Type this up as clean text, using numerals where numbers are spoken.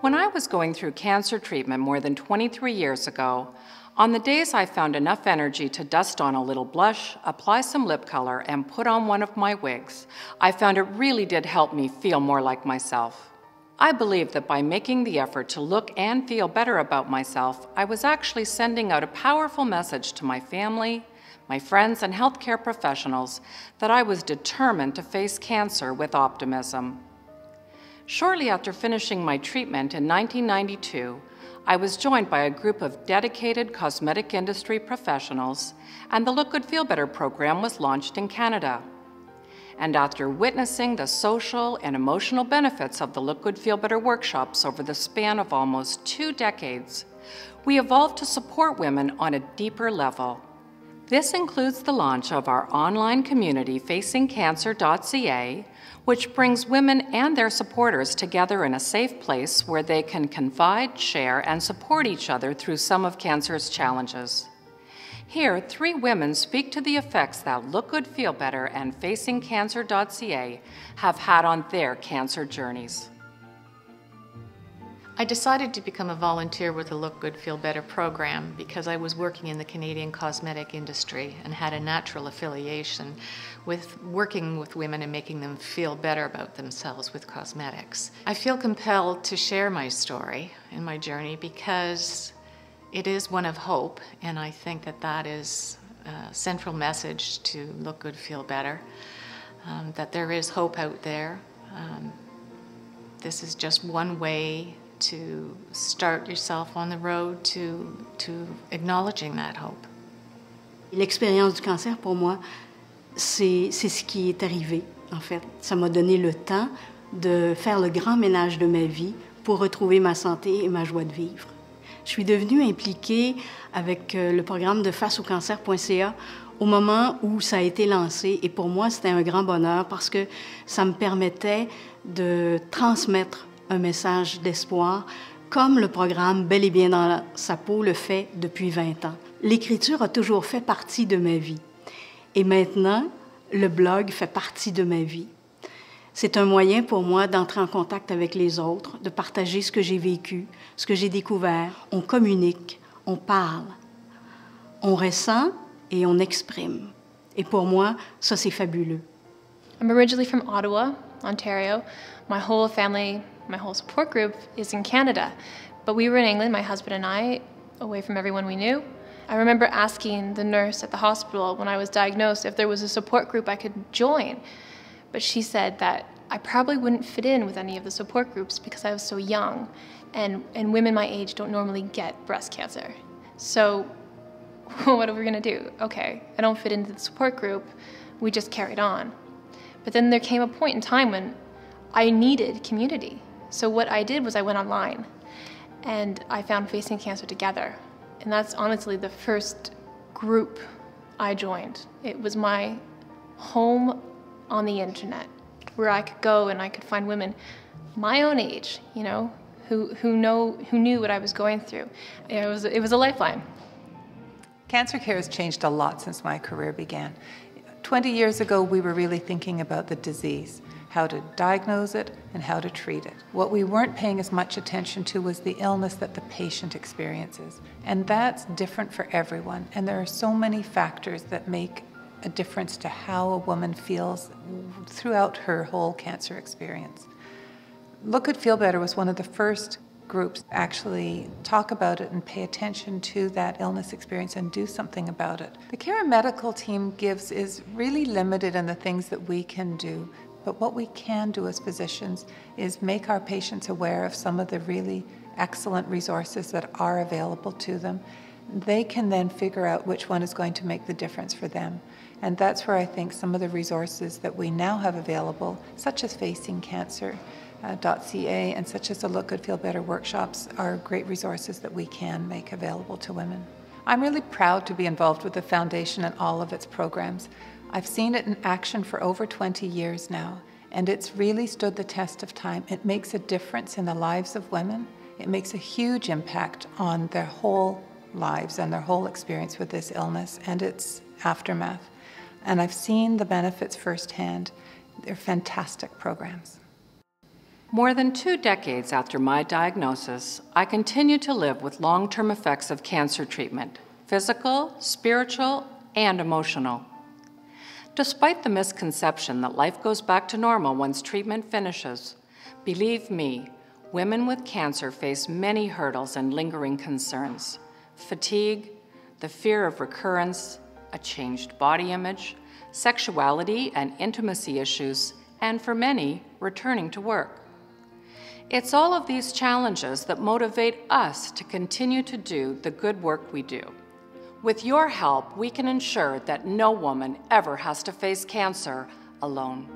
When I was going through cancer treatment more than 23 years ago, on the days I found enough energy to dust on a little blush, apply some lip color, and put on one of my wigs, I found it really did help me feel more like myself. I believe that by making the effort to look and feel better about myself, I was actually sending out a powerful message to my family, my friends, and healthcare professionals that I was determined to face cancer with optimism. Shortly after finishing my treatment in 1992, I was joined by a group of dedicated cosmetic industry professionals, and the Look Good Feel Better program was launched in Canada. And after witnessing the social and emotional benefits of the Look Good Feel Better workshops over the span of almost 2 decades, we evolved to support women on a deeper level. This includes the launch of our online community, FacingCancer.ca, which brings women and their supporters together in a safe place where they can confide, share, and support each other through some of cancer's challenges. Here, 3 women speak to the effects that Look Good Feel Better and FacingCancer.ca have had on their cancer journeys. I decided to become a volunteer with the Look Good Feel Better program because I was working in the Canadian cosmetic industry and had a natural affiliation with working with women and making them feel better about themselves with cosmetics. I feel compelled to share my story and my journey because it is one of hope, and I think that that is a central message to Look Good Feel Better, that there is hope out there. This is just one way to start yourself on the road to acknowledging that hope. L'expérience du cancer, pour moi, c'est ce qui est arrivé, en fait. Ça m'a donné le temps de faire le grand ménage de ma vie pour retrouver ma santé et ma joie de vivre. Je suis devenue impliquée avec le programme de FacingCancer.ca au moment où ça a été lancé. Et pour moi, c'était un grand bonheur parce que ça me permettait de transmettre un message d'espoir, comme le programme Bel et bien dans sa peau le fait depuis 20 ans. L'écriture a toujours fait partie de ma vie. Et maintenant, le blog fait partie de ma vie. C'est un moyen pour moi d'entrer en contact avec les autres, de partager ce que j'ai vécu, ce que j'ai découvert. On communique, on parle, on ressent et on exprime. Et pour moi, ça, c'est fabuleux. I'm originally from Ottawa, Ontario. My whole family, my whole support group is in Canada. But we were in England, my husband and I, away from everyone we knew. I remember asking the nurse at the hospital when I was diagnosed if there was a support group I could join. But she said that I probably wouldn't fit in with any of the support groups because I was so young, and women my age don't normally get breast cancer. So what are we gonna do? Okay, I don't fit into the support group. We just carried on. But then there came a point in time when I needed community. So what I did was I went online and I found Facing Cancer Together. And that's honestly the first group I joined. It was my home on the internet where I could go and I could find women my own age, you know, who knew what I was going through. It was a lifeline. Cancer care has changed a lot since my career began. 20 years ago, we were really thinking about the disease, how to diagnose it and how to treat it. What we weren't paying as much attention to was the illness that the patient experiences. And that's different for everyone. And there are so many factors that make a difference to how a woman feels throughout her whole cancer experience. Look Good Feel Better was one of the first groups to actually talk about it and pay attention to that illness experience and do something about it. The care a medical team gives is really limited in the things that we can do. But what we can do as physicians is make our patients aware of some of the really excellent resources that are available to them. They can then figure out which one is going to make the difference for them. And that's where I think some of the resources that we now have available, such as FacingCancer.ca and such as the Look Good Feel Better workshops, are great resources that we can make available to women. I'm really proud to be involved with the Foundation and all of its programs. I've seen it in action for over 20 years now, and it's really stood the test of time. It makes a difference in the lives of women. It makes a huge impact on their whole lives and their whole experience with this illness and its aftermath. And I've seen the benefits firsthand. They're fantastic programs. More than 2 decades after my diagnosis, I continue to live with long-term effects of cancer treatment, physical, spiritual, and emotional. Despite the misconception that life goes back to normal once treatment finishes, believe me, women with cancer face many hurdles and lingering concerns: fatigue, the fear of recurrence, a changed body image, sexuality and intimacy issues, and for many, returning to work. It's all of these challenges that motivate us to continue to do the good work we do. With your help, we can ensure that no woman ever has to face cancer alone.